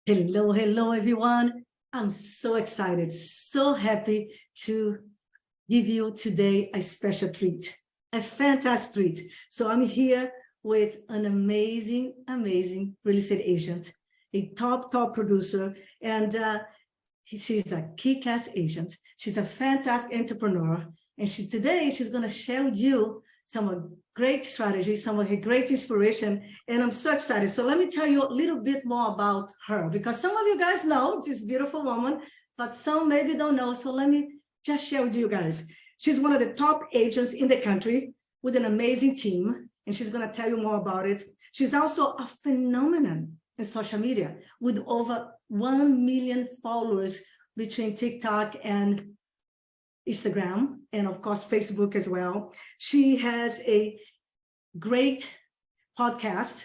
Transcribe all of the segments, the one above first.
Hello, hello, everyone. I'm so excited, so happy to give you today a special treat, a fantastic treat. So I'm here with an amazing, amazing real estate agent, a top producer, and she's a kick-ass agent. She's a fantastic entrepreneur, and today she's going to share with you some great strategies, some of her great inspiration, and I'm so excited. So let me tell you a little bit more about her, because some of you guys know this beautiful woman, but some maybe don't know. So let me just share with you guys. She's one of the top agents in the country with an amazing team, and she's going to tell you more about it. She's also a phenomenon in social media with over 1 million followers between TikTok and Instagram, and of course, Facebook as well. She has a great podcast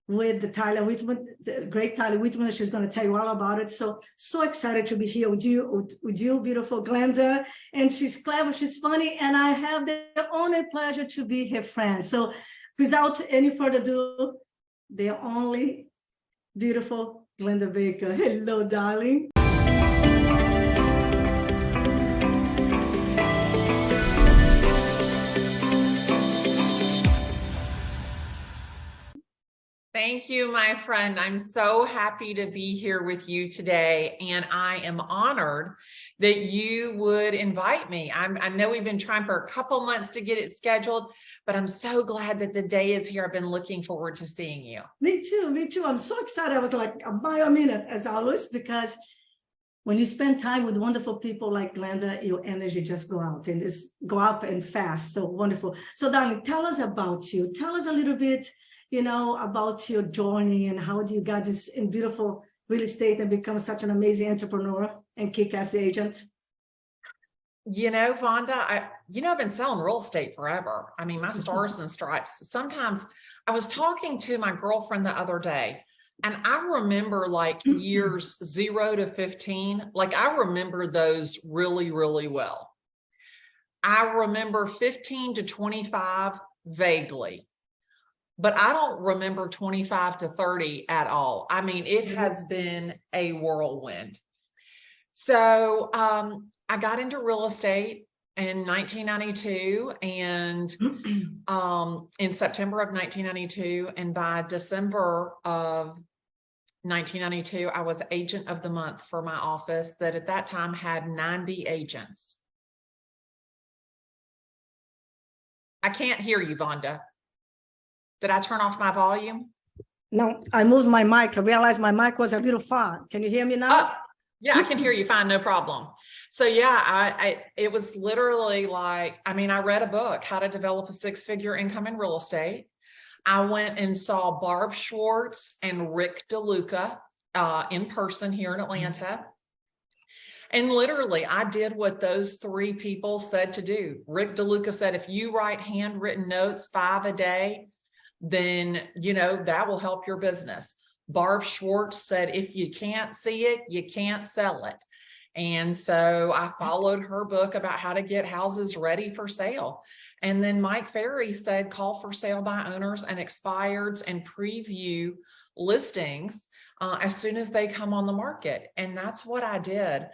with the great Tyler Whitman. She's going to tell you all about it. So excited to be here with you, beautiful Glennda. And she's clever, she's funny, and I have the honor and pleasure to be her friend. So without any further ado, the only beautiful Glennda Baker. Hello, darling. Thank you, my friend. I'm so happy to be here with you today, and I am honored that you would invite me. I know we've been trying for a couple months to get it scheduled, but I'm so glad that the day is here. I've been looking forward to seeing you. Me too. I'm so excited. I was like a minute, as always, because when you spend time with wonderful people like Glennda, your energy just go out and just go up and fast. So wonderful. So darling, tell us about you. Tell us a little bit, about your journey and how you got this in beautiful real estate and become such an amazing entrepreneur and kick-ass agent. Vanda, I've been selling real estate forever. I mean, my stars and stripes. Sometimes I was talking to my girlfriend the other day, and I remember like years 0 to 15, like I remember those really, really well. I remember 15 to 25 vaguely, but I don't remember 25 to 30 at all. I mean, it has been a whirlwind. So I got into real estate in 1992 and in September of 1992. And by December of 1992, I was agent of the month for my office that at that time had 90 agents. I can't hear you, Vanda. Did I turn off my volume? No, I moved my mic. I realized my mic was a little far. Can you hear me now? Oh, yeah, I can hear you fine, no problem. So yeah, it was literally like, I read a book, How to Develop a Six-Figure Income in Real Estate. I went and saw Barb Schwartz and Rick DeLuca in person here in Atlanta. And literally, I did what those three people said to do. Rick DeLuca said, if you write handwritten notes 5 a day, then, that will help your business. Barb Schwartz said, if you can't see it, you can't sell it. And so I followed her book about how to get houses ready for sale. And then Mike Ferry said, call for sale by owners and expireds and preview listings as soon as they come on the market. And that's what I did.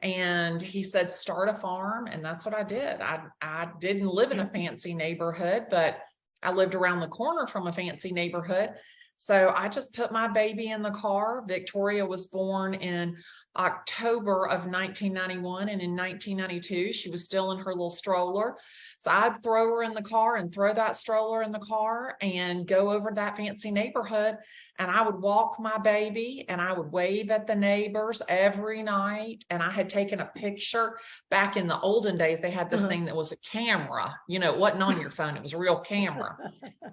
And he said, start a farm. And that's what I did. I didn't live in a fancy neighborhood, but I lived around the corner from a fancy neighborhood. So I just put my baby in the car. Victoria was born in October of 1991. And in 1992, she was still in her little stroller. So I'd throw her in the car and throw that stroller in the car and go over that fancy neighborhood. And I would walk my baby and I would wave at the neighbors every night. And I had taken a picture back in the olden days. They had this thing that was a camera, it wasn't on your phone. It was a real camera.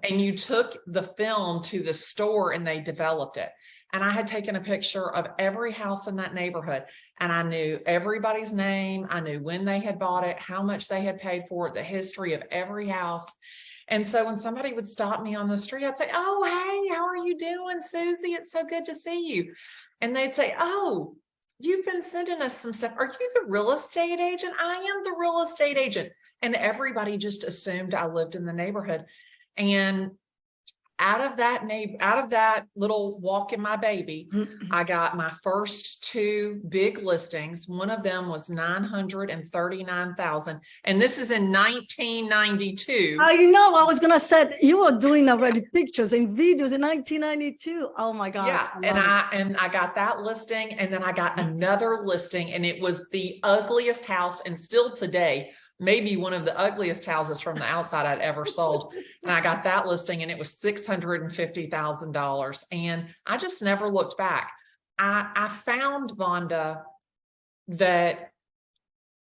And you took the film to the store and they developed it. And I had taken a picture of every house in that neighborhood, and I knew everybody's name. I knew when they had bought it, how much they had paid for it, the history of every house. And so when somebody would stop me on the street, I'd say, oh, hey, how are you doing, Susie? It's so good to see you. And they'd say, oh, you've been sending us some stuff. Are you the real estate agent? I am the real estate agent. And everybody just assumed I lived in the neighborhood. And out of that little walk in my baby, I got my first 2 big listings. One of them was 939,000. And this is in 1992. I know, I was gonna say you were doing already pictures and videos in 1992. Oh my God. Yeah. And I got that listing, and then I got another listing, and it was the ugliest house. And still today, maybe one of the ugliest houses from the outside I'd ever sold. And I got that listing, and it was $650,000. And I just never looked back. I found, Vanda, that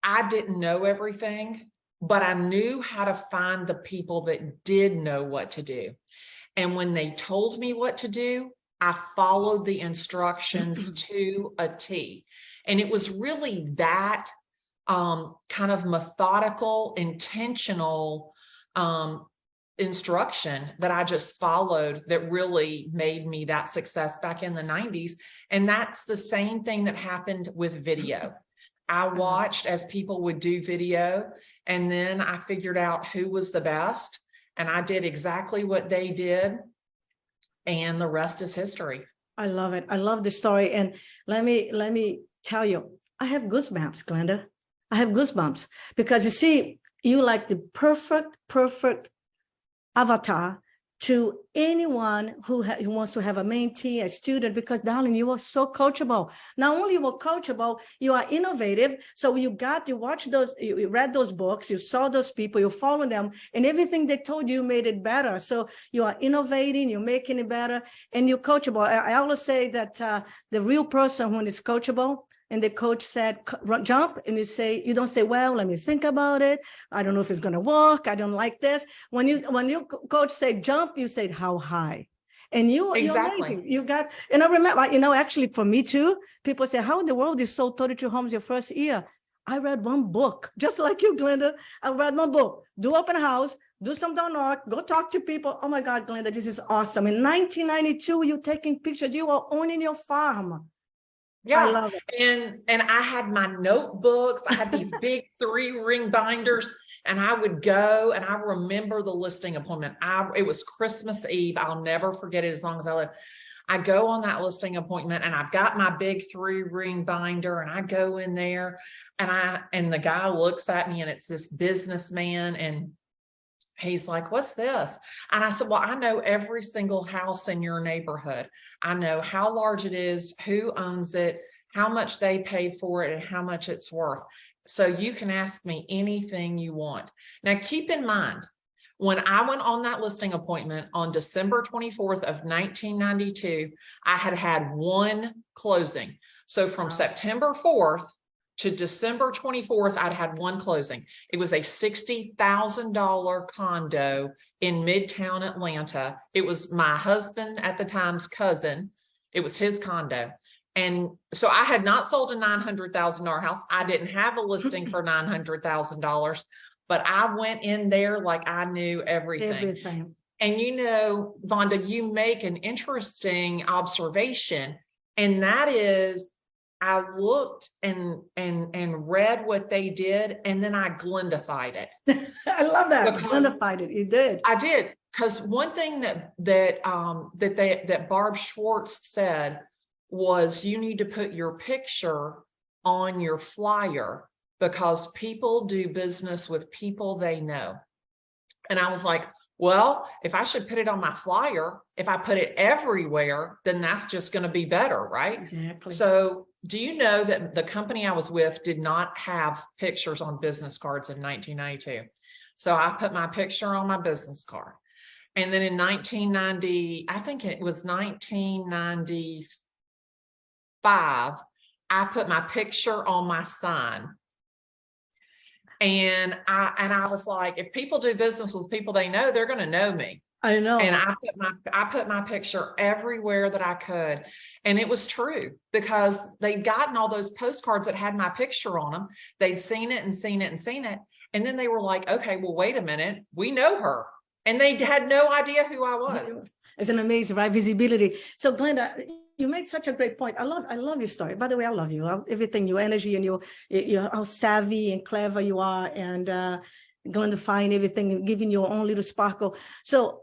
I didn't know everything, but I knew how to find the people that did know what to do. And when they told me what to do, I followed the instructions to a T. And it was really that kind of methodical, intentional instruction that I just followed that really made me that success back in the 90s. And that's the same thing that happened with video. I watched as people would do video, and then I figured out who was the best, and I did exactly what they did, and the rest is history. I love it. I love the story. And let me tell you, I have goosebumps, Glennda. I have goosebumps because you see, you like the perfect avatar to anyone who wants to have a mentee, a student, because darling, you are so coachable. Not only you are coachable, you are innovative. So you watch those, you read those books, you saw those people, you follow them, and everything they told you made it better. So you are innovating, you're making it better, and you're coachable. I always say that the real person who is coachable, and the coach said, jump, and you don't say, well, let me think about it. I don't know if it's going to work. I don't like this. When you coach say jump, you say how high. And you're amazing. You got, and I remember, actually for me too, people say, how in the world you sold 32 homes your first year? I read one book, just like you, Glennda. I read one book, do open house, do some door knock, go talk to people. Oh my God, Glennda, this is awesome. In 1992, you're taking pictures, you are owning your farm. Yeah, I love it. And I had my notebooks. I had these big 3-ring binders, and I would go, and I remember the listing appointment. It was Christmas Eve. I'll never forget it as long as I live. I go on that listing appointment, and I've got my big 3-ring binder, and I go in there, and the guy looks at me, and it's this businessman, and he's like, what's this? And I said, well, I know every single house in your neighborhood. I know how large it is, who owns it, how much they paid for it, and how much it's worth. So you can ask me anything you want. Now, keep in mind, when I went on that listing appointment on December 24th of 1992, I had one closing. So from September 4th to December 24th, I'd had one closing. It was a $60,000 condo in Midtown Atlanta. It was my husband at the time's cousin. It was his condo. And so I had not sold a $900,000 house. I didn't have a listing for $900,000, but I went in there like I knew everything. And Vanda, you make an interesting observation, and that is, I looked and read what they did, and then I Glendified it. I love that. Glendified it. You did. I did, because one thing that Barb Schwartz said was, you need to put your picture on your flyer because people do business with people they know. And I was like, well, if I should put it on my flyer, if I put it everywhere, then that's just going to be better, right? Exactly. So do you know that the company I was with did not have pictures on business cards in 1992? So I put my picture on my business card. And then in 1990, I think it was 1995, I put my picture on my sign. And I was like, if people do business with people they know, they're going to know me. I know. And I put my picture everywhere that I could. And it was true, because they'd gotten all those postcards that had my picture on them. They'd seen it and seen it and seen it. And then they were like, okay, well, wait a minute. We know her. And they had no idea who I was. It's an amazing, right? Visibility. So Glennda, you made such a great point. I love your story. By the way, I love you. Everything, your energy, and your how savvy and clever you are, and going to find everything and giving your own little sparkle. So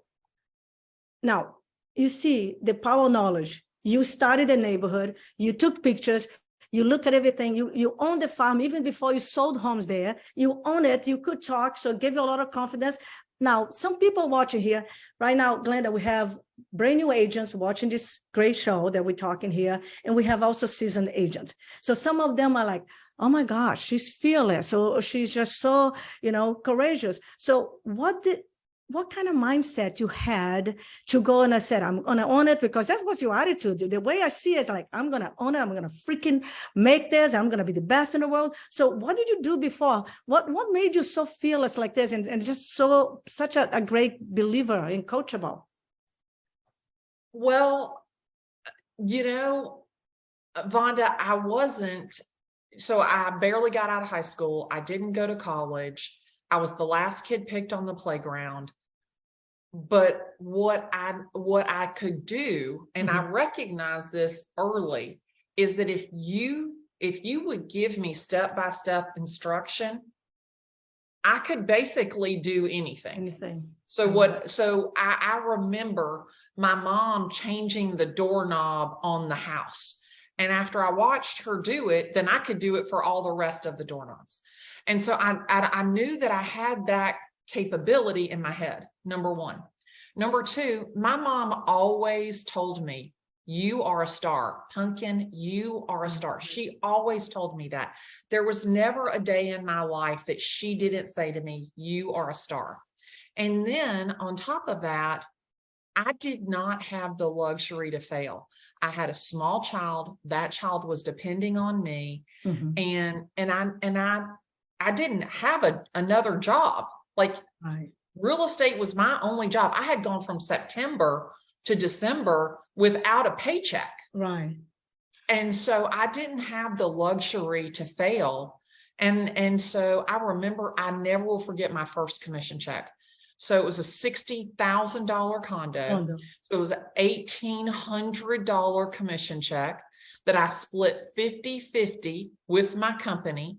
now you see the power of knowledge. You started a neighborhood, you took pictures, you looked at everything, you owned the farm even before you sold homes there. You own it, you could talk, so it gave you a lot of confidence. Now, some people watching here right now, Glennda, we have brand new agents watching this great show that we're talking here, and we have also seasoned agents. So some of them are like, oh my gosh, she's fearless, or she's just so, courageous. So what kind of mindset you had to go and I said, I'm going to own it, because that was your attitude. The way I see it is like, I'm going to own it. I'm going to freaking make this. I'm going to be the best in the world. So what did you do before? What made you so fearless like this and just such a great believer and coachable? Well, Vanda, so I barely got out of high school. I didn't go to college. I was the last kid picked on the playground. But what I could do, and I recognized this early, is that if you would give me step-by-step instruction, I could basically do anything. So I remember my mom changing the doorknob on the house. And after I watched her do it, then I could do it for all the rest of the doorknobs. And so I knew that I had that capability in my head, number one. Number two, my mom always told me, you are a star. Pumpkin, you are a star. She always told me that. There was never a day in my life that she didn't say to me, you are a star. And then on top of that, I did not have the luxury to fail. I had a small child. That child was depending on me. And I didn't have another job. Like, real estate was my only job. I had gone from September to December without a paycheck. Right. And so I didn't have the luxury to fail. And so I remember, I never will forget my first commission check. So it was a $60,000 condo. So it was an $1,800 commission check that I split 50-50 with my company,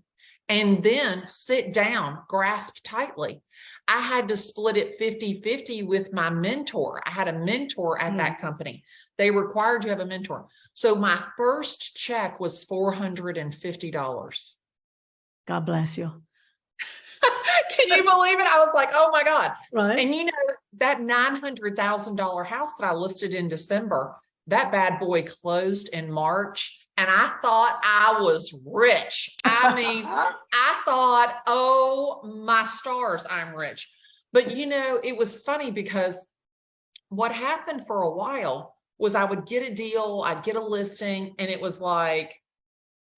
and then sit down, grasp tightly. I had to split it 50-50 with my mentor. I had a mentor at that company. They required you to have a mentor. So my first check was $450. God bless you. Can you believe it? I was like, oh my God. Right. And that $900,000 house that I listed in December, that bad boy closed in March. And I thought I was rich. I mean, I thought, oh my stars, I'm rich. But it was funny because what happened for a while was I would get a deal, I'd get a listing, and it was like,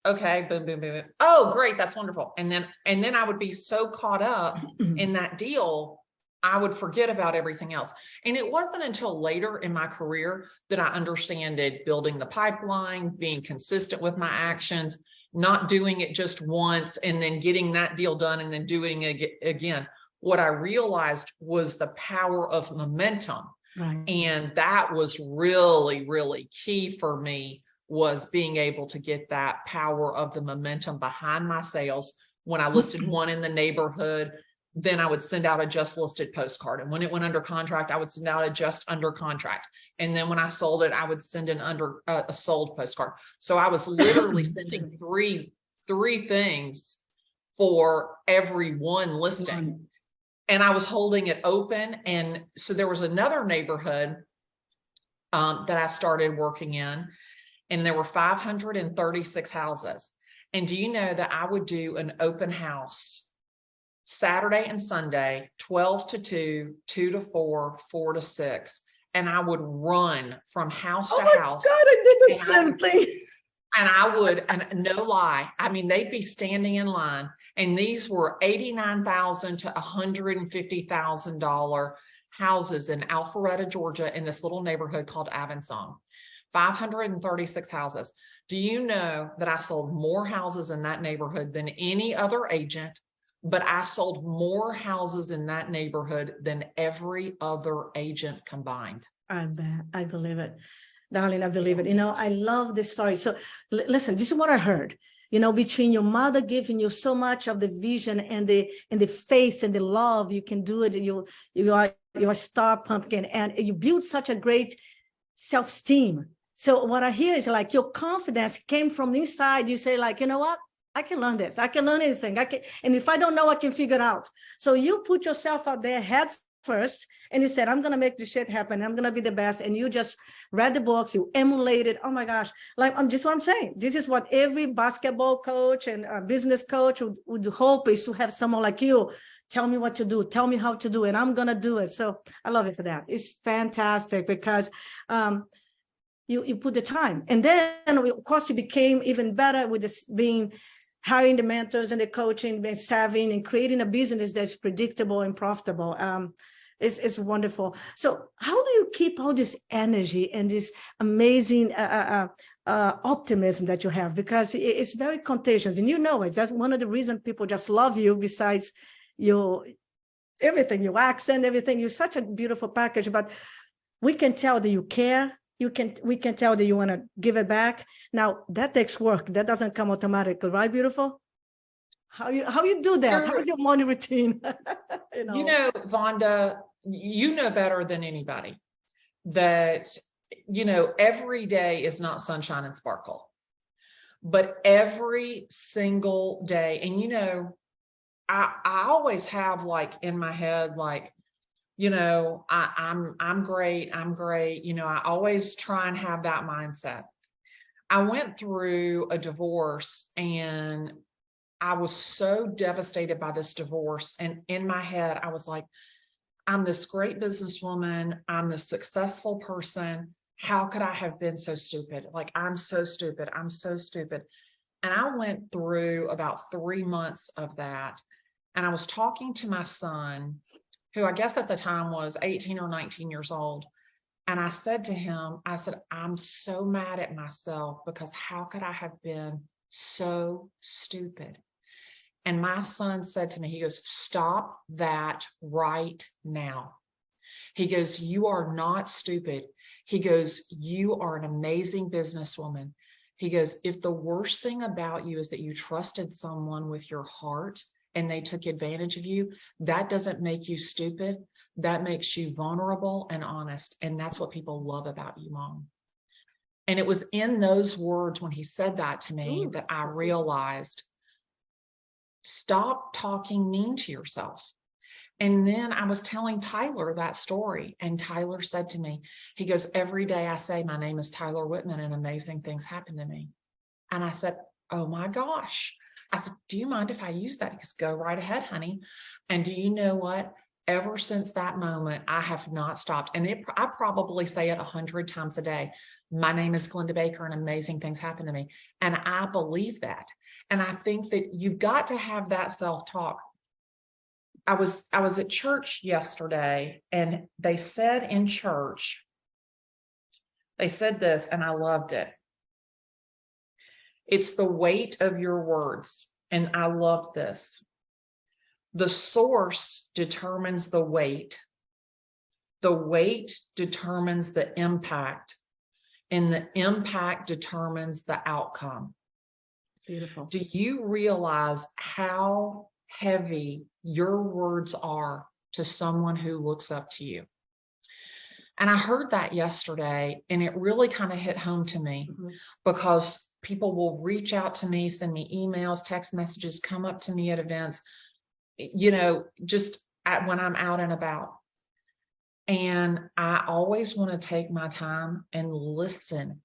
okay, boom, boom, boom. Oh, great. That's wonderful. And then I would be so caught up in that deal, I would forget about everything else. And it wasn't until later in my career that I understood building the pipeline, being consistent with my actions, not doing it just once and then getting that deal done and then doing it again. What I realized was the power of momentum. Right. And that was really, really key for me, was being able to get that power of the momentum behind my sales. When I listed one in the neighborhood, then I would send out a just listed postcard. And when it went under contract, I would send out a just under contract. And then when I sold it, I would send a sold postcard. So I was literally sending three things for every one listing. And I was holding it open. And so there was another neighborhood that I started working in, and there were 536 houses. And do you know that I would do an open house Saturday and Sunday, 12 to 2, 2 to 4, 4 to 6. And I would run from house to house. God, I did the same thing. And I would, and no lie, I mean, they'd be standing in line, and these were $89,000 to $150,000 houses in Alpharetta, Georgia, in this little neighborhood called Avonsong. 536 houses. Do you know that I sold more houses in that neighborhood than any other agent? But I sold more houses in that neighborhood than every other agent combined. I bet. I believe it. Darling, I believe it. I love this story. So listen, this is what I heard. Between your mother giving you so much of the vision and the faith and the love, you can do it. You are a star, Pumpkin, and you built such a great self-esteem. So what I hear is like your confidence came from inside. You say like, you know what? I can learn this. I can learn anything. I can, and if I don't know, I can figure it out. So you put yourself out there head first, and you said, I'm going to make this shit happen. I'm going to be the best. And you just read the books, you emulated. Oh my gosh. Like, I'm just what I'm saying. This is what every basketball coach and business coach would hope, is to have someone like you tell me what to do, tell me how to do it, and I'm going to do it. So I love it for that. It's fantastic because you put the time. And then, of course, you became even better with this being hiring the mentors and the coaching, being savvy, and creating a business that's predictable and profitable. It's wonderful. So how do you keep all this energy and this amazing optimism that you have? Because it's very contagious, and you know it. That's one of the reasons people just love you, besides your everything, your accent, everything. You're such a beautiful package, but we can tell that you care. We can tell that you want to give it back. Now that takes work. That doesn't come automatically, right? Beautiful. How you do that? How is your morning routine? Vanda, you know better than anybody that, every day is not sunshine and sparkle, but every single day. And, I always have like in my head, like, I'm great. I'm great. I always try and have that mindset. I went through a divorce, and I was so devastated by this divorce. And in my head, I was like, I'm this great businesswoman. I'm this successful person. How could I have been so stupid? Like, I'm so stupid. I'm so stupid. And I went through about 3 months of that. And I was talking to my son, who I guess at the time was 18 or 19 years old. And I said to him, I'm so mad at myself, because how could I have been so stupid? And my son said to me, he goes, stop that right now. He goes, you are not stupid. He goes, you are an amazing businesswoman. He goes, if the worst thing about you is that you trusted someone with your heart and they took advantage of you, that doesn't make you stupid. That makes you vulnerable and honest. And that's what people love about you, Mom. And it was in those words, when he said that to me, that I realized, stop talking mean to yourself. And then I was telling Tyler that story, and Tyler said to me, he goes, every day I say, my name is Tyler Whitman and amazing things happen to me. And I said, oh my gosh. I said, do you mind if I use that? He said, go right ahead, honey. And do you know what? Ever since that moment, I have not stopped. And I probably say it 100 times a day. My name is Glennda Baker and amazing things happen to me. And I believe that. And I think that you've got to have that self-talk. I was at church yesterday, and they said in church, they said this, and I loved it. It's the weight of your words. And I love this. The source determines the weight. The weight determines the impact, and the impact determines the outcome. Beautiful. Do you realize how heavy your words are to someone who looks up to you? And I heard that yesterday, and it really kind of hit home to me, because people will reach out to me, send me emails, text messages, come up to me at events, just when I'm out and about. And I always want to take my time and listen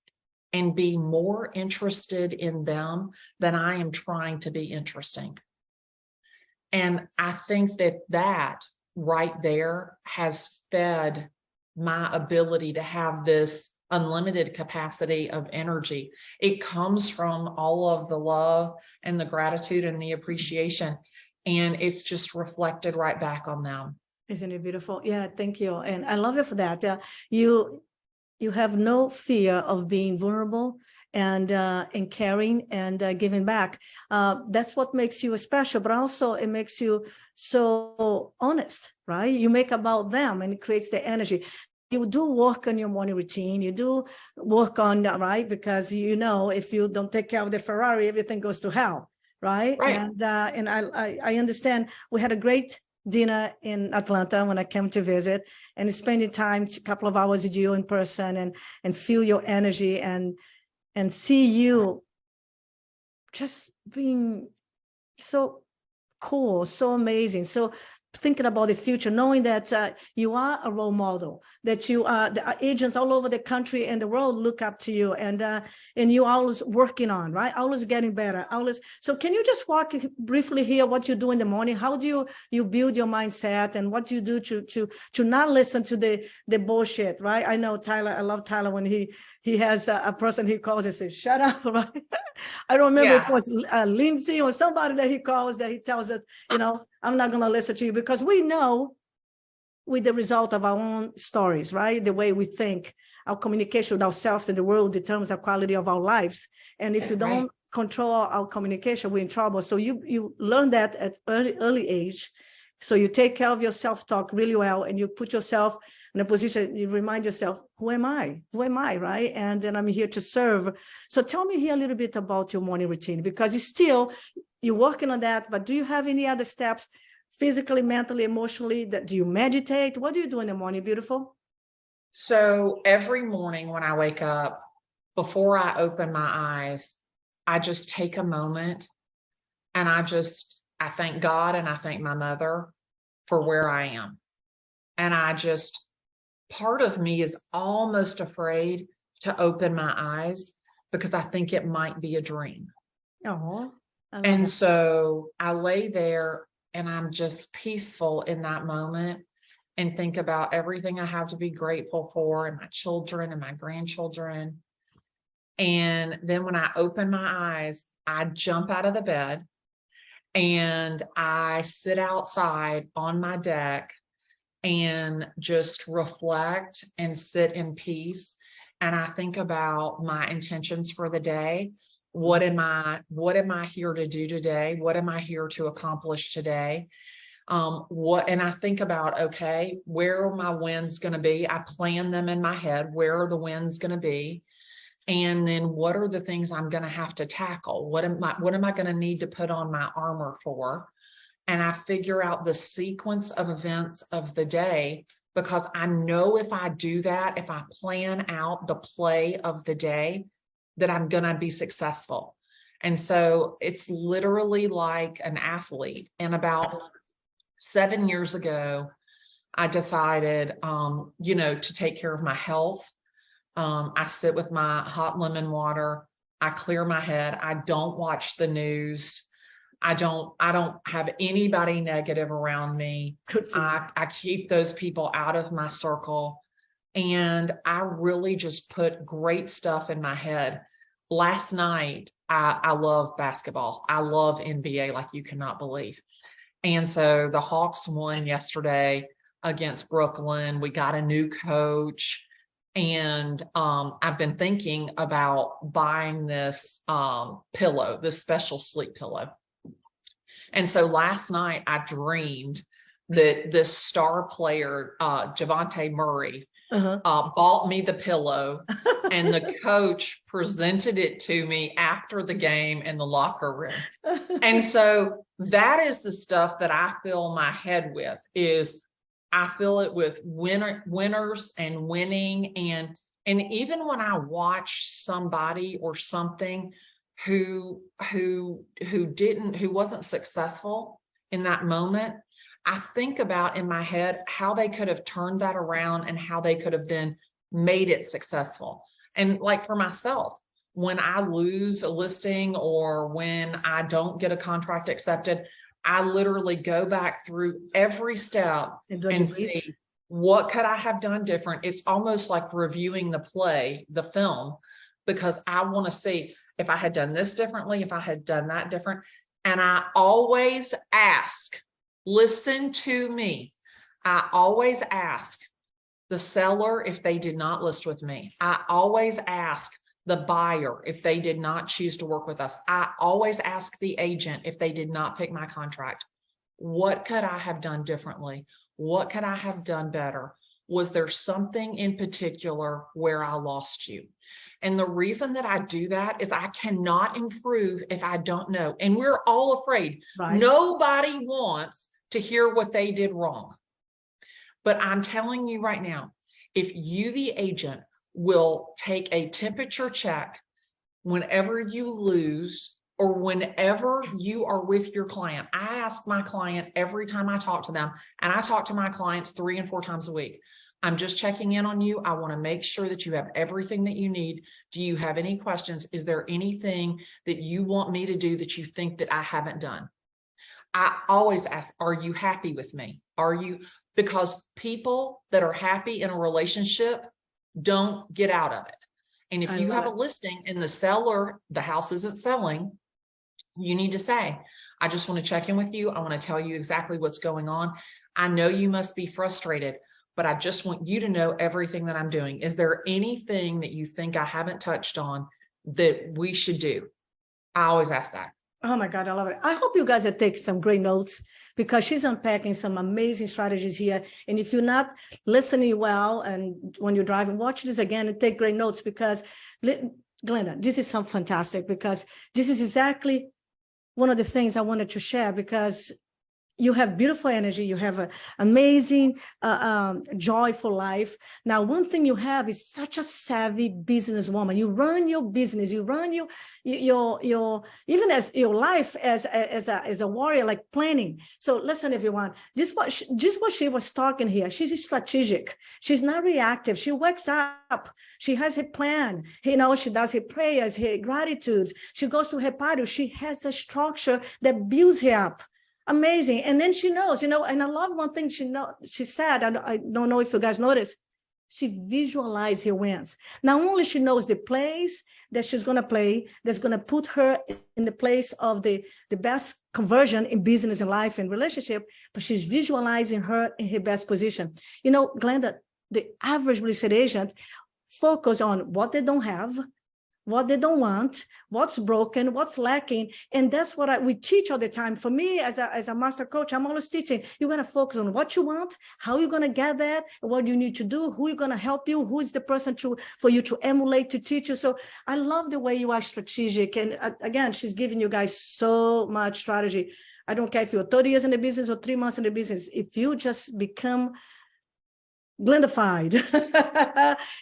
and be more interested in them than I am trying to be interesting. And I think that right there has fed my ability to have this unlimited capacity of energy. It comes from all of the love and the gratitude and the appreciation, and it's just reflected right back on them. Isn't it beautiful? Yeah, thank you. And I love it for that. You have no fear of being vulnerable and caring and giving back. That's what makes you special, but also it makes you so honest, right? You make about them, and it creates the energy. You do work on your morning routine. You do work on that, right? Because if you don't take care of the Ferrari, everything goes to hell, right? Right. And I understand. We had a great dinner in Atlanta when I came to visit, and spending time, a couple of hours with you in person, and feel your energy and see you just being so cool, so amazing. So thinking about the future, knowing that you are a role model, that you are the agents all over the country and the world look up to you, and you always working on, right? Always getting better, always. So can you just walk briefly here what you do in the morning? How do you build your mindset, and what do you do to not listen to the bullshit, right? I know Tyler, I love Tyler when he has a person he calls and says, shut up, right? I don't remember if it was Lindsay or somebody that he calls, that he tells us, I'm not going to listen to you, because we know with the result of our own stories, right? The way we think, our communication with ourselves and the world determines the quality of our lives. And if you don't control our communication, we're in trouble. So you learn that at early age. So you take care of your self-talk really well, and you put yourself in a position, you remind yourself, who am I? Who am I, right? And then I'm here to serve. So tell me here a little bit about your morning routine, because you're working on that, but do you have any other steps physically, mentally, emotionally? Do you meditate? What do you do in the morning, beautiful? So every morning when I wake up, before I open my eyes, I just take a moment and I thank God and I thank my mother for where I am. And part of me is almost afraid to open my eyes because I think it might be a dream. Oh, and so I lay there and I'm just peaceful in that moment and think about everything I have to be grateful for, and my children and my grandchildren. And then when I open my eyes, I jump out of the bed and I sit outside on my deck and just reflect and sit in peace. And I think about my intentions for the day. What am I here to do today? What am I here to accomplish today? And I think about, okay, where are my wins going to be? I plan them in my head. Where are the wins going to be? And then what are the things I'm going to have to tackle? What am I going to need to put on my armor for? And I figure out the sequence of events of the day, because I know if I do that, if I plan out the play of the day, that I'm going to be successful. And so it's literally like an athlete. And about 7 years ago, I decided, to take care of my health. I sit with my hot lemon water. I clear my head. I don't watch the news. I don't have anybody negative around me. I keep those people out of my circle. And I really just put great stuff in my head. Last night, I love basketball. I love NBA like you cannot believe. And so the Hawks won yesterday against Brooklyn. We got a new coach. And I've been thinking about buying this pillow, this special sleep pillow. And so last night I dreamed that this star player, Javante Murray, bought me the pillow, and the coach presented it to me after the game in the locker room. And so that is the stuff that I fill my head with. I fill it with winners and winning. And even when I watch somebody or something who wasn't successful in that moment, I think about in my head how they could have turned that around and how they could have then made it successful. And like for myself, when I lose a listing or when I don't get a contract accepted, I literally go back through every step and see what could I have done different. It's almost like reviewing the play, the film, because I want to see if I had done this differently, if I had done that different. And I always ask, listen to me. I always ask the seller if they did not list with me. I always ask the buyer if they did not choose to work with us. I always ask the agent if they did not pick my contract. What could I have done differently? What could I have done better? Was there something in particular where I lost you? And the reason that I do that is I cannot improve if I don't know. And we're all afraid. Right. Nobody wants to hear what they did wrong. But I'm telling you right now, if you, the agent, will take a temperature check whenever you lose or whenever you are with your client. I ask my client every time I talk to them, and I talk to my clients 3 and 4 times a week. I'm just checking in on you. I want to make sure that you have everything that you need. Do you have any questions? Is there anything that you want me to do that you think that I haven't done? I always ask, are you happy with me? Are you, because people that are happy in a relationship don't get out of it. And if you have a listing and the seller, the house isn't selling, you need to say, I just want to check in with you. I want to tell you exactly what's going on. I know you must be frustrated, but I just want you to know everything that I'm doing. Is there anything that you think I haven't touched on that we should do? I always ask that. Oh my God, I love it. I hope you guys are taking some great notes, because she's unpacking some amazing strategies here. And if you're not listening well, and when you're driving, watch this again and take great notes, because Glennda, this is something fantastic, because this is exactly one of the things I wanted to share, because you have beautiful energy. You have an amazing, joyful life. Now, one thing you have is such a savvy businesswoman. You run your business. You run your even as your life as a warrior, like planning. So listen, everyone. Just what she was talking here. She's strategic. She's not reactive. She wakes up. She has her plan. You know, she does her prayers, her gratitudes. She goes to her party. She has a structure that builds her up. Amazing. And then she knows, you know, and I love one thing she said, I don't know if you guys noticed, she visualized her wins. Not only she knows the plays that she's going to play, that's going to put her in the place of the best conversion in business and life and relationship, but she's visualizing her in her best position. You know, Glennda, the average real estate agent focus on what they don't have, what they don't want, what's broken, what's lacking. And that's what we teach all the time. For me, as a master coach, I'm always teaching, you're going to focus on what you want, how you're going to get that, what you need to do, who you're going to help you, who is the person for you to emulate, to teach you. So I love the way you are strategic. And again, she's giving you guys so much strategy. I don't care if you're 30 years in the business or 3 months in the business. If you just become Glendified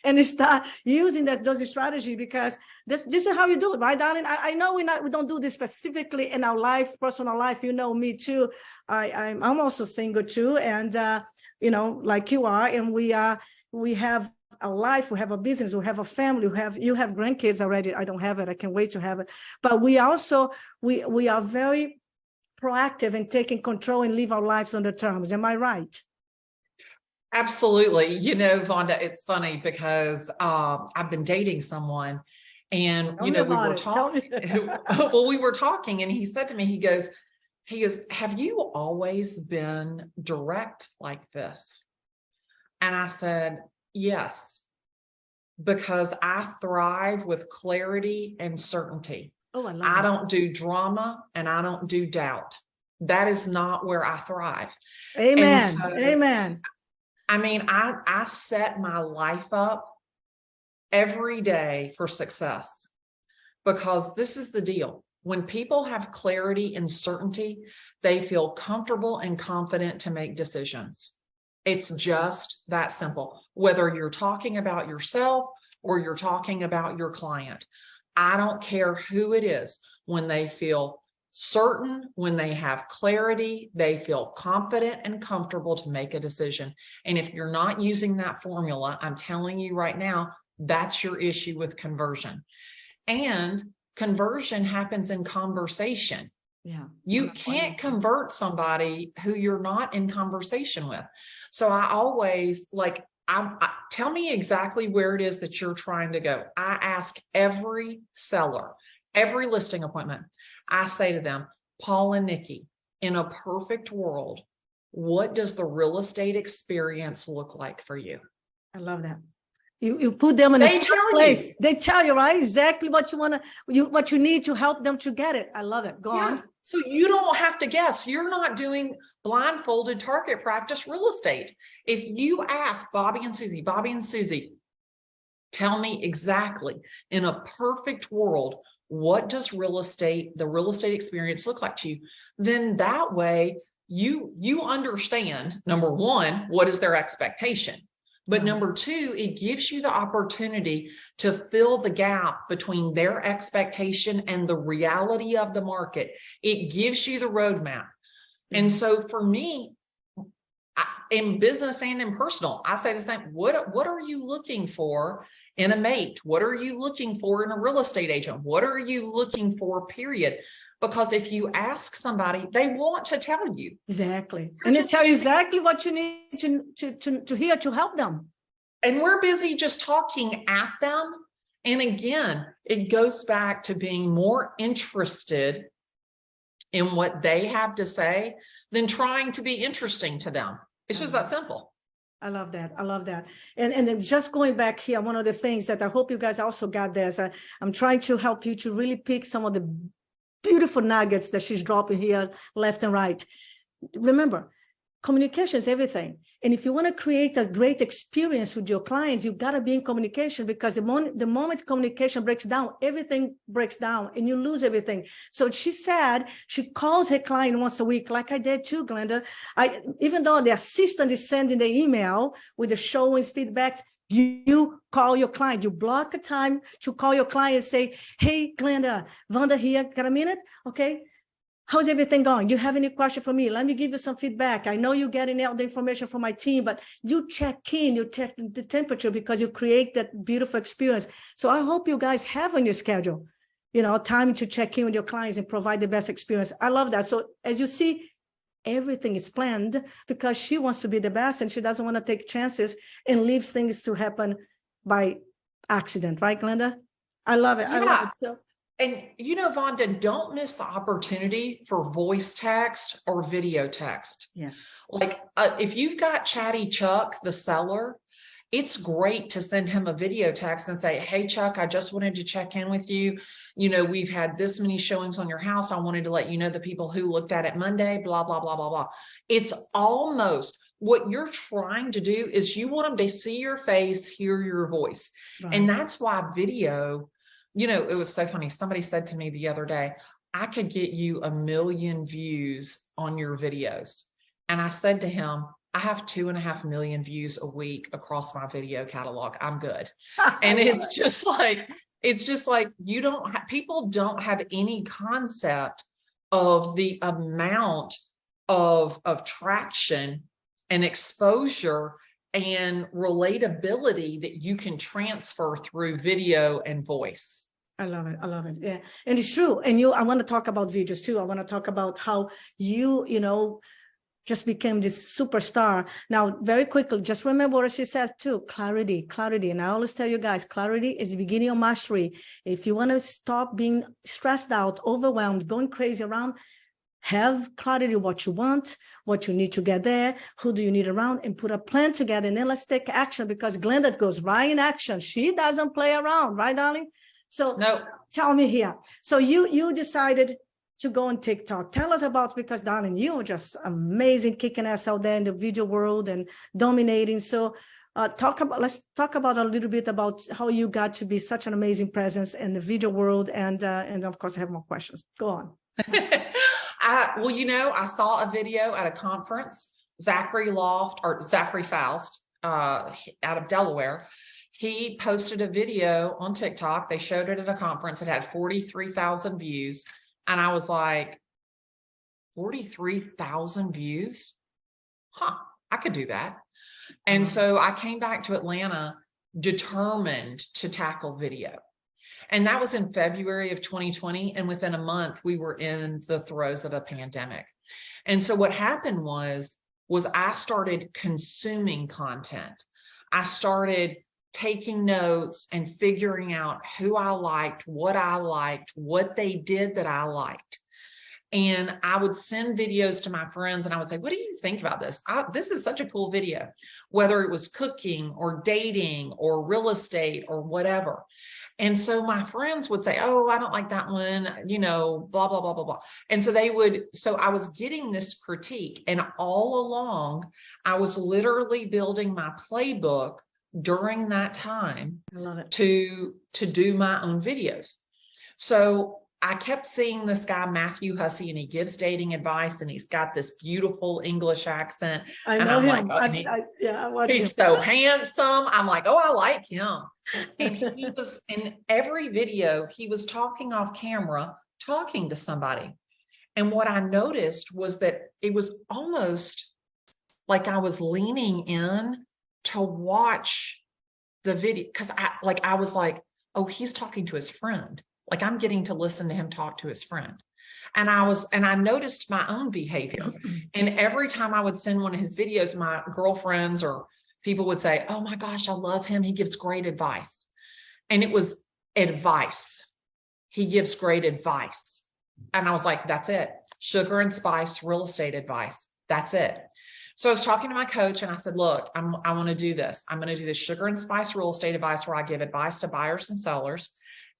and start using those strategy, because this is how you do it, right, darling? I know we don't do this specifically in our life, personal life. You know me too. I'm also single too, and you know, like you are, and we have a life, we have a business, we have a family, you have grandkids already. I don't have it. I can't wait to have it. But we also we are very proactive in taking control and live our lives on the terms. Am I right? Absolutely. You know, Vanda, it's funny because I've been dating someone, and you know, we were talking. Well, we were talking, and he said to me, he goes, have you always been direct like this? And I said, yes, because I thrive with clarity and certainty. Oh, I don't do drama, and I don't do doubt. That is not where I thrive. Amen. So, amen. I mean, I set my life up every day for success, because this is the deal. When people have clarity and certainty, they feel comfortable and confident to make decisions. It's just that simple. Whether you're talking about yourself or you're talking about your client, I don't care who it is. When they feel certain, when they have clarity, they feel confident and comfortable to make a decision. And if you're not using that formula, I'm telling you right now, that's your issue with conversion. And conversion happens in conversation. Yeah. You can't convert somebody who you're not in conversation with. So I always tell me exactly where it is that you're trying to go. I ask every seller, every listing appointment, I say to them, Paul and Nikki, in a perfect world, what does the real estate experience look like for you? I love that. You put them in the first place. They tell you, right, exactly what you want to, what you need to help them to get it. I love it. Go on. So you don't have to guess. You're not doing blindfolded target practice real estate. If you ask Bobby and Susie, tell me exactly, in a perfect world, what does the real estate experience look like to you? Then that way you understand, number one, what is their expectation? But number two, it gives you the opportunity to fill the gap between their expectation and the reality of the market. It gives you the roadmap. And so for me, in business and in personal, I say the same. What are you looking for in a mate? What are you looking for in a real estate agent? What are you looking for, period? Because if you ask somebody, they want to tell you. Exactly. And they tell you exactly what you need to hear to help them. And we're busy just talking at them. And again, it goes back to being more interested in what they have to say than trying to be interesting to them. It's just that simple. I love that. I love that. And then just going back here, one of the things that I hope you guys also got this, I'm trying to help you to really pick some of the beautiful nuggets that she's dropping here left and right. Remember, communication is everything. And if you want to create a great experience with your clients, you got to be in communication, because the moment communication breaks down, everything breaks down and you lose everything. So she said she calls her client once a week, like I did too, Glennda. Even though the assistant is sending the email with the showings, feedbacks, you call your client, you block a time to call your client and say, hey, Glennda, Vanda here, got a minute? Okay. How's everything going? Do you have any question for me? Let me give you some feedback. I know you're getting all the information from my team, but you check in, you check the temperature, because you create that beautiful experience. So I hope you guys have on your schedule, time to check in with your clients and provide the best experience. I love that. So as you see, everything is planned because she wants to be the best and she doesn't want to take chances and leave things to happen by accident. Right, Glennda? I love it. Yeah. I love it. So. And, Vanda, don't miss the opportunity for voice text or video text. Yes. Like if you've got Chatty Chuck, the seller, it's great to send him a video text and say, hey, Chuck, I just wanted to check in with you. We've had this many showings on your house. I wanted to let you know the people who looked at it Monday, blah, blah, blah, blah, blah. It's almost what you're trying to do is you want them to see your face, hear your voice. Right. And that's why video, it was so funny. Somebody said to me the other day, I could get you 1 million views on your videos. And I said to him, I have 2.5 million views a week across my video catalog. I'm good. And it's just like people don't have any concept of the amount of traction and exposure and relatability that you can transfer through video and voice. I love it. I love it. Yeah. And it's true. And I want to talk about videos too. I want to talk about how you just became this superstar. Now, very quickly, just remember what she said too, clarity. And I always tell you guys, clarity is the beginning of mastery. If you want to stop being stressed out, overwhelmed, going crazy around, have clarity what you want, what you need to get there, who do you need around, and put a plan together. And then let's take action, because Glennda goes right in action. She doesn't play around, right, darling? So no. Tell me here. So you decided to go on TikTok. Tell us about, because darling, you are just amazing, kicking ass out there in the video world and dominating. So let's talk about a little bit about how you got to be such an amazing presence in the video world. And of course I have more questions. Go on. I saw a video at a conference, Zachary Faust out of Delaware. He posted a video on TikTok. They showed it at a conference. It had 43,000 views. And I was like, 43,000 views? I could do that. And so I came back to Atlanta determined to tackle video. And that was in February of 2020. And within a month, we were in the throes of a pandemic. And so what happened was I started consuming content. I started taking notes and figuring out who I liked, what they did that I liked. And I would send videos to my friends and I would say, what do you think about this? This is such a cool video, whether it was cooking or dating or real estate or whatever. And so my friends would say, oh, I don't like that one, blah, blah, blah, blah, blah. And so I was getting this critique, and all along, I was literally building my playbook during that time. I love it. To do my own videos. So I kept seeing this guy, Matthew Hussey, and he gives dating advice, and he's got this beautiful English accent. I And know I'm like, him. oh, Yeah, I watch him. he's so handsome. I'm like, oh, I like him. And he was in every video, he was talking off camera, talking to somebody. And what I noticed was that it was almost like I was leaning in to watch the video, because I was like, oh, he's talking to his friend. Like I'm getting to listen to him talk to his friend. And I noticed my own behavior. And every time I would send one of his videos, my girlfriends or people would say, oh my gosh, I love him. He gives great advice. And it was advice. He gives great advice. And I was like, that's it. Sugar and spice real estate advice. That's it. So I was talking to my coach and I said, look, I want to do this. I'm going to do this sugar and spice real estate advice where I give advice to buyers and sellers.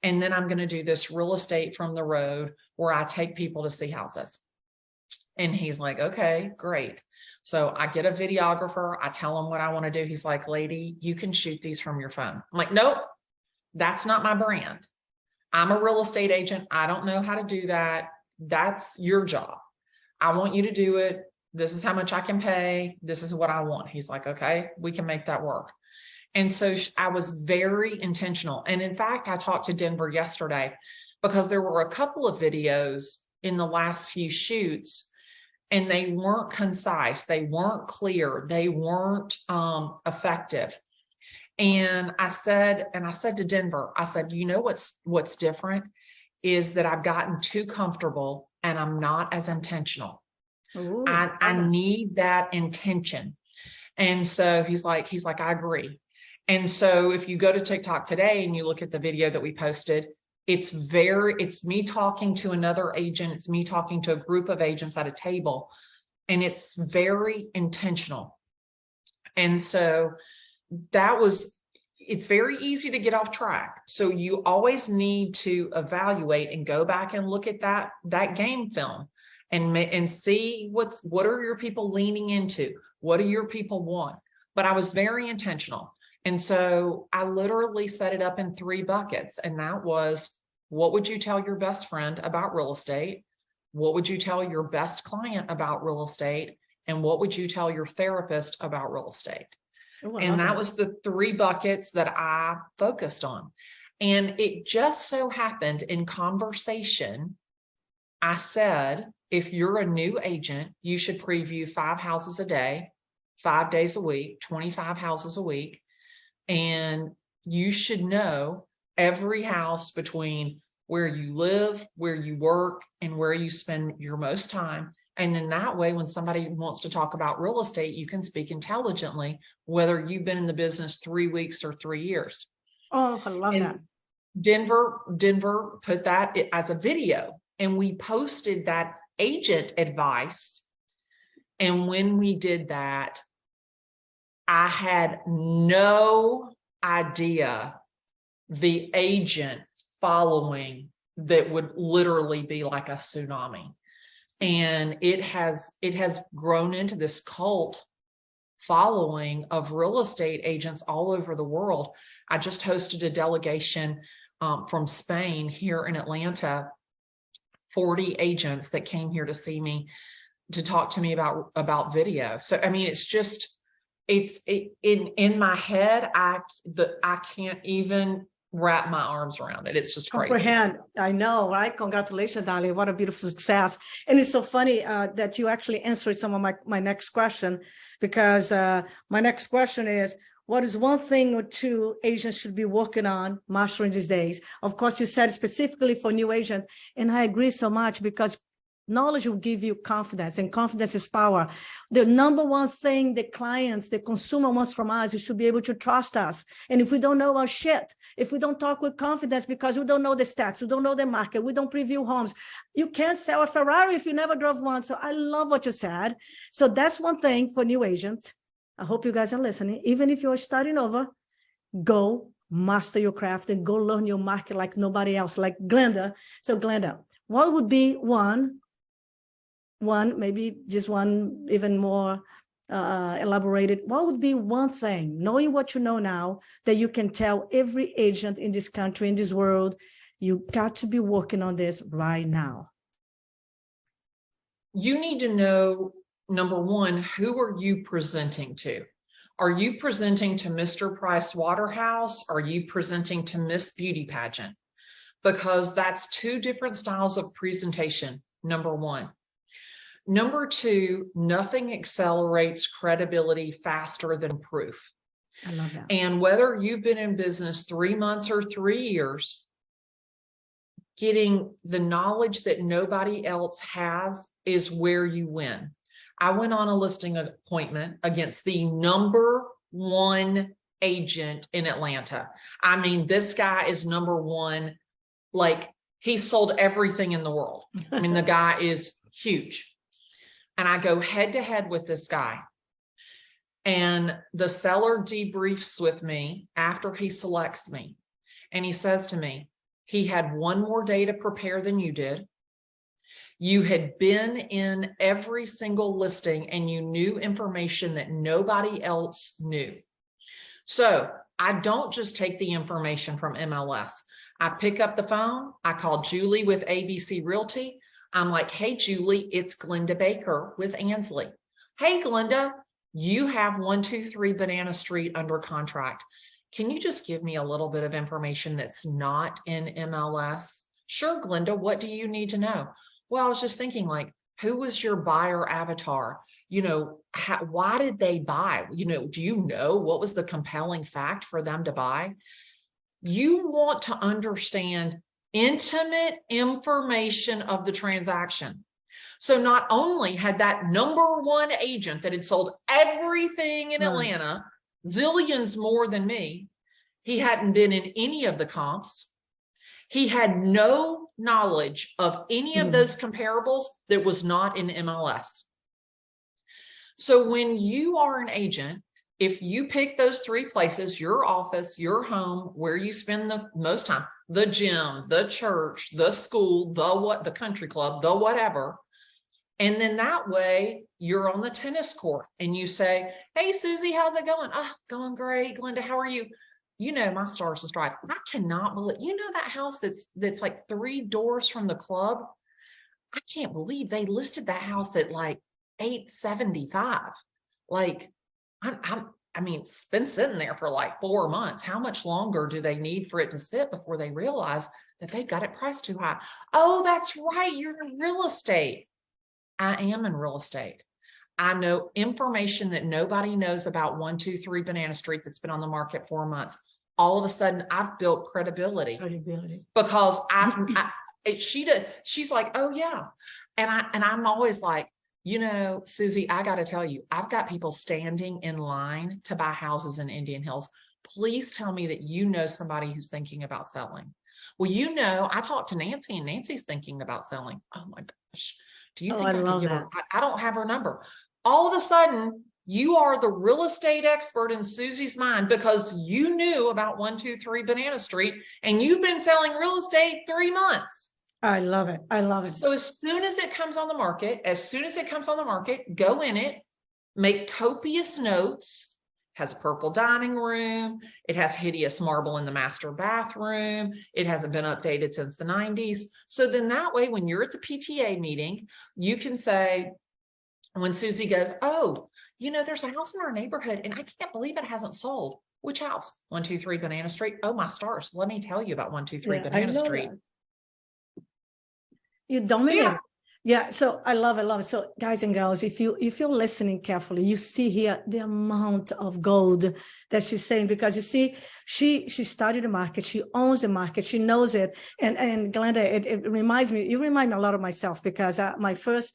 And then I'm going to do this real estate from the road where I take people to see houses. And he's like, okay, great. So I get a videographer. I tell him what I want to do. He's like, lady, you can shoot these from your phone. I'm like, nope, that's not my brand. I'm a real estate agent. I don't know how to do that. That's your job. I want you to do it. This is how much I can pay. This is what I want. He's like, okay, we can make that work. And so I was very intentional. And in fact, I talked to Denver yesterday because there were a couple of videos in the last few shoots and they weren't concise. They weren't clear. They weren't effective. And I said to Denver, I said, you know, what's different is that I've gotten too comfortable and I'm not as intentional. Ooh, I need that intention. And so he's like, I agree. And so if you go to TikTok today and you look at the video that we posted, it's me talking to another agent. It's me talking to a group of agents at a table, and it's very intentional. And so it's very easy to get off track. So you always need to evaluate and go back and look at that game film and see what are your people leaning into? What do your people want? But I was very intentional. And so I literally set it up in 3 buckets. And that was, what would you tell your best friend about real estate? What would you tell your best client about real estate? And what would you tell your therapist about real estate? Oh, and that was the 3 buckets that I focused on. And it just so happened in conversation, I said, if you're a new agent, you should preview 5 houses a day, 5 days a week, 25 houses a week. And you should know every house between where you live, where you work, and where you spend your most time. And then that way, when somebody wants to talk about real estate, you can speak intelligently, whether you've been in the business 3 weeks or 3 years. Oh, I love that. Denver put that as a video, and we posted that agent advice. And when we did that, I had no idea the agent following that would literally be like a tsunami. And it has grown into this cult following of real estate agents all over the world. I just hosted a delegation from Spain here in Atlanta, 40 agents that came here to see me, to talk to me about video. So, I mean, it's just, in my head, I can't even wrap my arms around it. It's just crazy. Comprehend. I know, right? Congratulations, Dali. What a beautiful success. And it's so funny that you actually answered some of my next question, because my next question is, what is one thing or two agents should be working on mastering these days? Of course, you said specifically for new agent, and I agree so much, because knowledge will give you confidence, and confidence is power. The number one thing the clients, the consumer wants from us, is to be able to trust us. And if we don't know our shit, if we don't talk with confidence because we don't know the stats, we don't know the market, we don't preview homes, you can't sell a Ferrari if you never drove one. So I love what you said. So that's one thing for new agent. I hope you guys are listening. Even if you're starting over, go master your craft and go learn your market like nobody else, like Glennda. So Glennda, what would be one, maybe just one even more elaborated, what would be one thing, knowing what you know now, that you can tell every agent in this country, in this world, You got to be working on this right now. You need to know, number one, who are you presenting to? Are you presenting to Mr. Price Waterhouse? Are you presenting to Miss Beauty Pageant? Because that's two different styles of presentation, number one. Number two, nothing accelerates credibility faster than proof. I love that. And whether you've been in business 3 months or 3 years, getting the knowledge that nobody else has is where you win. I went on a listing appointment against the #1 agent in Atlanta. I mean, this guy is #1. Like, he sold everything in the world. I mean, the guy is huge. And I go head to head with this guy. And the seller debriefs with me after he selects me. And he says to me, he had 1 more day to prepare than you did. You had been in every single listing and you knew information that nobody else knew. So I don't just take the information from MLS. I pick up the phone. I call Julie with ABC Realty. I'm like, hey, Julie, it's Glennda Baker with Ansley. Hey, Glennda, you have 123 Banana Street under contract. Can you just give me a little bit of information that's not in MLS? Sure, Glennda, what do you need to know? Well, I was just thinking, like, who was your buyer avatar? You know, why did they buy? You know, do you know what was the compelling fact for them to buy? You want to understand intimate information of the transaction. So not only had that #1 agent that had sold everything in Atlanta, zillions more than me, he hadn't been in any of the comps. He had no knowledge of any of those comparables that was not in MLS. So when you are an agent, if you pick those 3 places, your office, your home, where you spend the most time, the gym, the church, the school, the country club, the whatever, and then that way you're on the tennis court and you say, hey, Susie, how's it going? Oh, going great. Glennda, how are you? You know, my stars and stripes. I cannot believe, you know, that house that's like 3 doors from the club. I can't believe they listed that house at like $875. Like, I mean, it's been sitting there for like 4 months. How much longer do they need for it to sit before they realize that they got it priced too high? Oh, that's right. You're in real estate. I am in real estate. I know information that nobody knows about 123 Banana Street that's been on the market 4 months. All of a sudden, I've built credibility. Because she's like, oh yeah. And I'm always like, you know, Susie, I got to tell you, I've got people standing in line to buy houses in Indian Hills. Please tell me that you know somebody who's thinking about selling. Well, you know, I talked to Nancy and Nancy's thinking about selling. Oh my gosh. Do you think I can give her? I don't have her number. All of a sudden, you are the real estate expert in Susie's mind because you knew about 123 Banana Street and you've been selling real estate 3 months. I love it. I love it. So as soon as it comes on the market, go in it, make copious notes. Has a purple dining room. It has hideous marble in the master bathroom. It hasn't been updated since the 90s. So then that way, when you're at the PTA meeting, you can say, when Susie goes, oh, you know, there's a house in our neighborhood and I can't believe it hasn't sold. Which house? 123 Banana Street. Oh, my stars. Let me tell you about 123 Banana Street. You dominate. So, yeah, so I love it. So guys and girls, if you're listening carefully, you see here the amount of gold that she's saying, because you see, she studied the market, she owns the market, she knows it. And Glennda, it reminds me, you remind me a lot of myself, because my first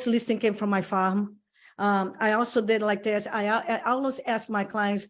listing came from my farm. I also did like this. I always ask my clients,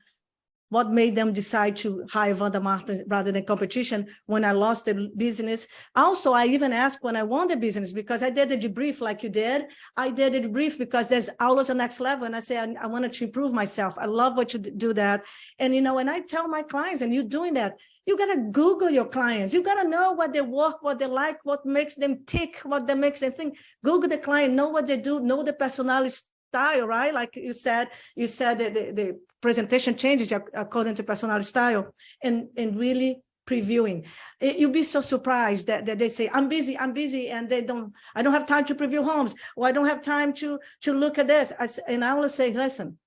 what made them decide to hire Vanda rather than competition when I lost the business? Also, I even asked when I won the business, because I did the debrief like you did. I did the debrief because there's always a next level. And I say, I wanted to improve myself. I love what you do that. And, you know, when I tell my clients, and you're doing that, you got to Google your clients. You got to know what they work, what they like, what makes them tick, what that makes them think. Google the client, know what they do, know the personality style, right? Like you said that the presentation changes according to personality style, and really previewing. You'll be so surprised that they say, I'm busy, and I don't have time to preview homes, or I don't have time to look at this. And I always say, listen,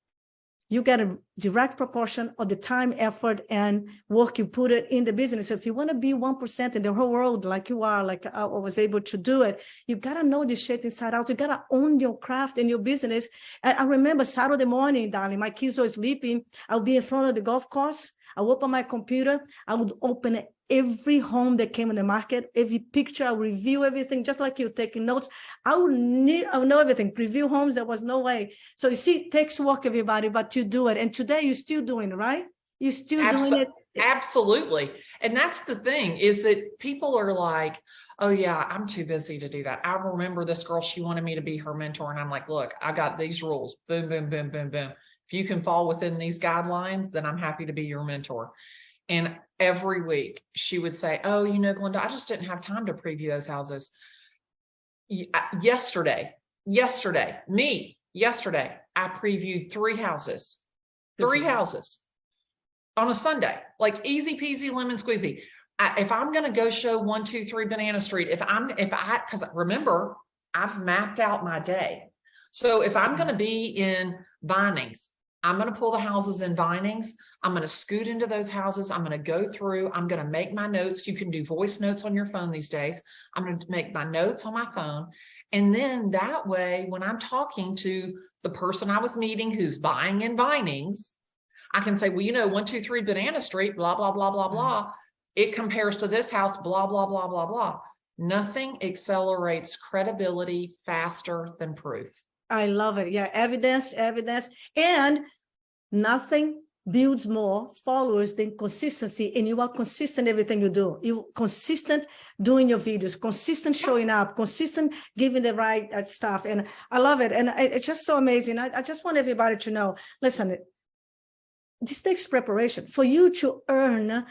you get a direct proportion of the time, effort, and work you put it in the business. So if you want to be 1% in the whole world, like you are, like I was able to do it, you got to know this shit inside out. You got to own your craft and your business. And I remember Saturday morning, darling, my kids were sleeping. I'll be in front of the golf course. I would open my computer. I would open every home that came in the market, every picture. I'll review everything, just like you taking notes. I would know everything. Preview homes, there was no way. So you see, it takes work, everybody, but you do it. And today you're still doing it, right? You're still doing it. Absolutely. And that's the thing, is that people are like, oh yeah, I'm too busy to do that. I remember this girl, she wanted me to be her mentor. And I'm like, look, I got these rules. Boom, boom, boom, boom, boom. If you can fall within these guidelines, then I'm happy to be your mentor. And every week she would say, oh, you know, Glennda, I just didn't have time to preview those houses. Yesterday, I previewed 3 houses on a Sunday, like easy peasy lemon squeezy. If I'm going to go show 123 Banana Street, because remember, I've mapped out my day. So if I'm going to be in Vinings, I'm going to pull the houses in Vinings. I'm going to scoot into those houses. I'm going to go through. I'm going to make my notes. You can do voice notes on your phone these days. I'm going to make my notes on my phone. And then that way, when I'm talking to the person I was meeting who's buying in Vinings, I can say, well, you know, 123 Banana Street, blah, blah, blah, blah, blah. It compares to this house, blah, blah, blah, blah, blah. Nothing accelerates credibility faster than proof. I love it. Yeah, evidence. And nothing builds more followers than consistency. And you are consistent in everything you do. You're consistent doing your videos, consistent showing up, consistent giving the right stuff. And I love it. And it's just so amazing. I just want everybody to know, listen, this takes preparation for you to earn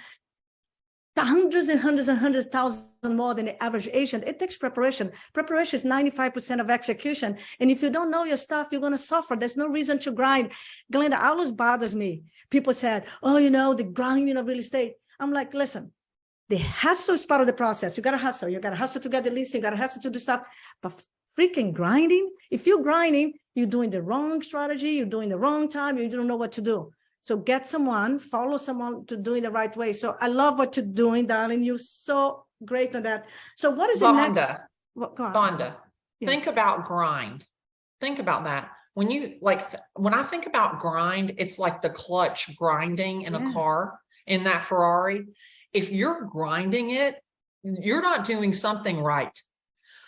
hundreds and hundreds thousands more than the average agent. It takes preparation. Preparation is 95% of execution. And if you don't know your stuff, you're going to suffer. There's no reason to grind. Glennda, always bothers me. People said, oh, you know, the grinding of real estate. I'm like, listen, the hustle is part of the process. You got to hustle. You got to hustle to get the listing. You got to hustle to do stuff. But freaking grinding, if you're grinding, you're doing the wrong strategy. You're doing the wrong time. You don't know what to do. So get someone, follow someone to doing the right way. So I love what you're doing, darling. You're so great on that. So what is the next? Vanda, yes. Think about grind. Think about that. When I think about grind, it's like the clutch grinding in a car, in that Ferrari. If you're grinding it, you're not doing something right,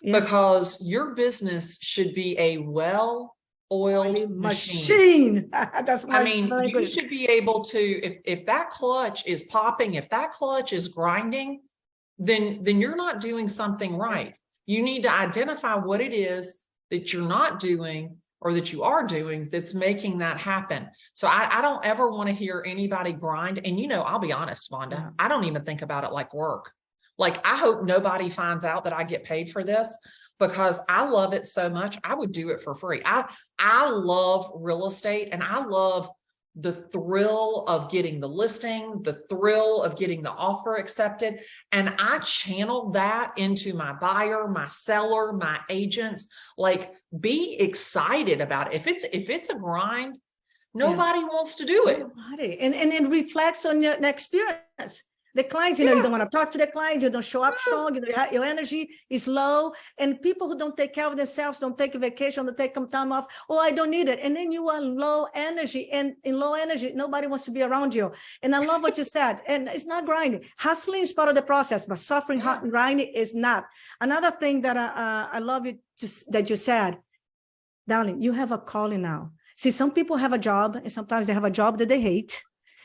because your business should be a well-oiled machine. That's my language. You should be able to, if that clutch is popping, if that clutch is grinding, then you're not doing something right. You need to identify what it is that you're not doing, or that you are doing, that's making that happen. So I don't ever want to hear anybody grind. And, you know, I'll be honest, Vanda, I don't even think about it like work. Like, I hope nobody finds out that I get paid for this, because I love it so much. I would do it for free. I love real estate, and I love the thrill of getting the listing, the thrill of getting the offer accepted. And I channel that into my buyer, my seller, my agents. Like, be excited about it. If it's a grind, nobody wants to do it. Nobody. And it reflects on your experience. The clients, you know, you don't want to talk to the clients, you don't show up strong, your energy is low. And people who don't take care of themselves, don't take a vacation, don't take some time off, oh, I don't need it. And then you are low energy, and in low energy, nobody wants to be around you. And I love what you said. And it's not grinding. Hustling is part of the process, but suffering, hot and grinding is not. Another thing that I love that you said, darling, you have a calling now. See, some people have a job, and sometimes they have a job that they hate.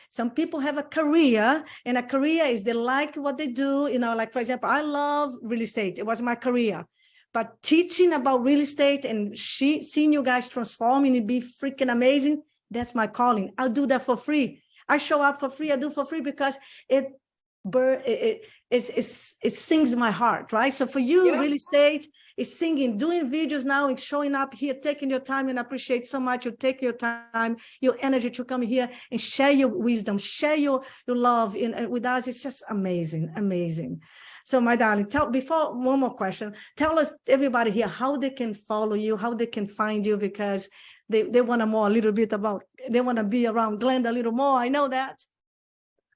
Some people have a career, and a career is they like what they do. You know, like, for example, I love real estate. It was my career. But teaching about real estate and seeing you guys transforming and be freaking amazing, that's my calling. I'll do that for free. I show up for free. I do for free because it sings my heart, right? So for you, real estate is singing, doing videos now and showing up here, taking your time, and appreciate so much. You take your time, your energy to come here and share your wisdom, share your love with us. It's just amazing, amazing. So my darling, before one more question, tell us, everybody here, how they can follow you, how they can find you, because they want to know a little bit about, they want to be around Glennda a little more. I know that.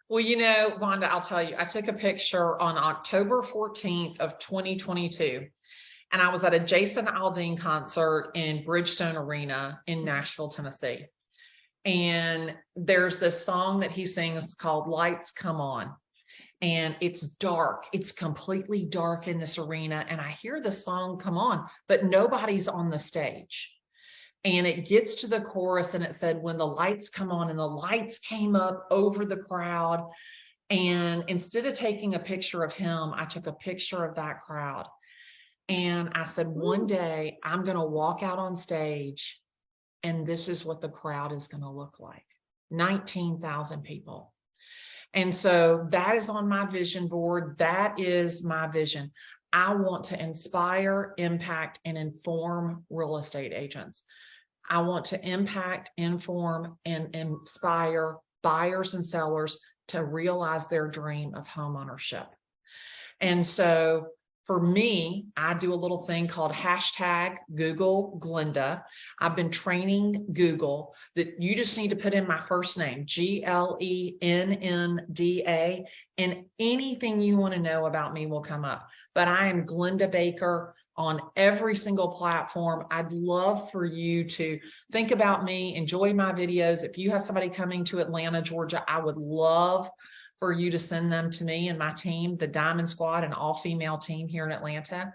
Well, you know, Vanda, I'll tell you, I took a picture on October 14th of 2022, and I was at a Jason Aldean concert in Bridgestone Arena in Nashville, Tennessee. And there's this song that he sings called Lights Come On. And it's dark. It's completely dark in this arena. And I hear the song come on, but nobody's on the stage. And it gets to the chorus and it said, when the lights come on, and the lights came up over the crowd. And instead of taking a picture of him, I took a picture of that crowd. And I said, one day I'm going to walk out on stage and this is what the crowd is going to look like. 19,000 people. And so that is on my vision board. That is my vision. I want to inspire, impact, and inform real estate agents. I want to impact, inform, and inspire buyers and sellers to realize their dream of home ownership. And so for me, I do a little thing called hashtag Google Glennda. I've been training Google that you just need to put in my first name, Glennda, and anything you want to know about me will come up. But I am Glennda Baker on every single platform. I'd love for you to think about me, enjoy my videos. If you have somebody coming to Atlanta, Georgia, I would love for you to send them to me and my team, the Diamond Squad, an all-female team here in Atlanta.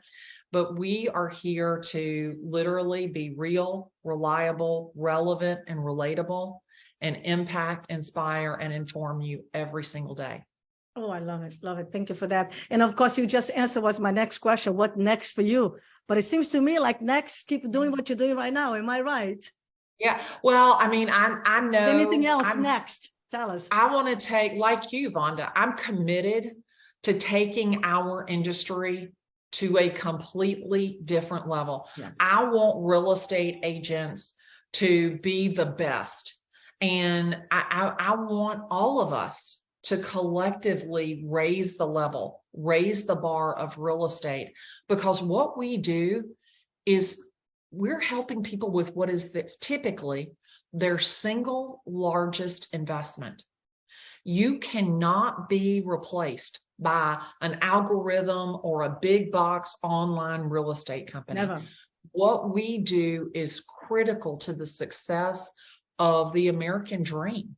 But we are here to literally be real, reliable, relevant, and relatable, and impact, inspire, and inform you every single day. Oh, I love it. Love it. Thank you for that. And of course, you just answered what's my next question. What next for you? But it seems to me like next, keep doing what you're doing right now. Am I right? Yeah. Well, I mean, I know. Is anything else next? Tell us. I want to take, like you, Vanda, I'm committed to taking our industry to a completely different level. Yes. I want real estate agents to be the best. And I want all of us to collectively raise the level, raise the bar of real estate, because what we do is we're helping people with what is this typically their single largest investment. You cannot be replaced by an algorithm or a big box online real estate company. Never. What we do is critical to the success of the American dream.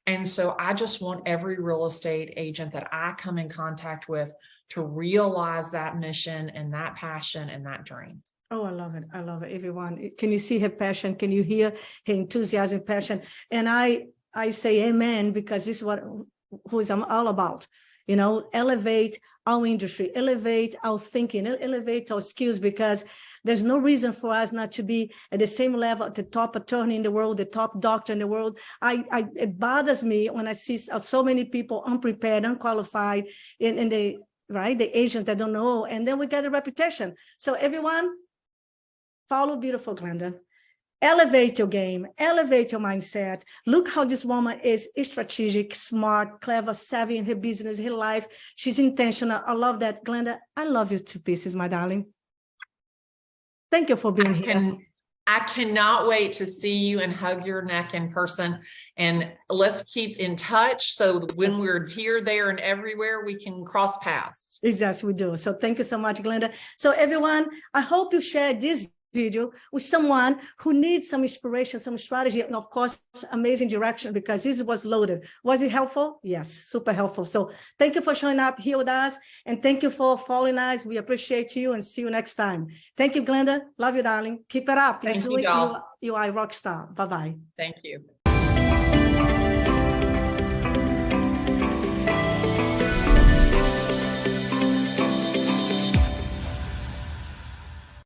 And so I just want every real estate agent that I come in contact with to realize that mission and that passion and that dream. Oh, I love it. I love it. Everyone, can you see her passion? Can you hear her enthusiasm, passion? And I say amen, because this is what I'm all about. You know, elevate our industry, elevate our thinking, elevate our skills, because there's no reason for us not to be at the same level, at the top attorney in the world, the top doctor in the world. It bothers me when I see so many people unprepared, unqualified, in the agents that don't know, and then we get a reputation. So everyone, follow beautiful Glennda. Elevate your game, elevate your mindset. Look how this woman is strategic, smart, clever, savvy in her business, her life. She's intentional. I love that. Glennda, I love you to pieces, my darling. Thank you for being here. I cannot wait to see you and hug your neck in person. And let's keep in touch so when we're here, there, and everywhere, we can cross paths. Exactly, we do. So thank you so much, Glennda. So everyone, I hope you share this video with someone who needs some inspiration, some strategy, and of course, amazing direction, because this was loaded. Was it helpful? Yes, super helpful. So thank you for showing up here with us, and thank you for following us. We appreciate you, and see you next time. Thank you, Glennda. Love you, darling. Keep it up. Thank you, doll. You are a rock star. Bye-bye. Thank you.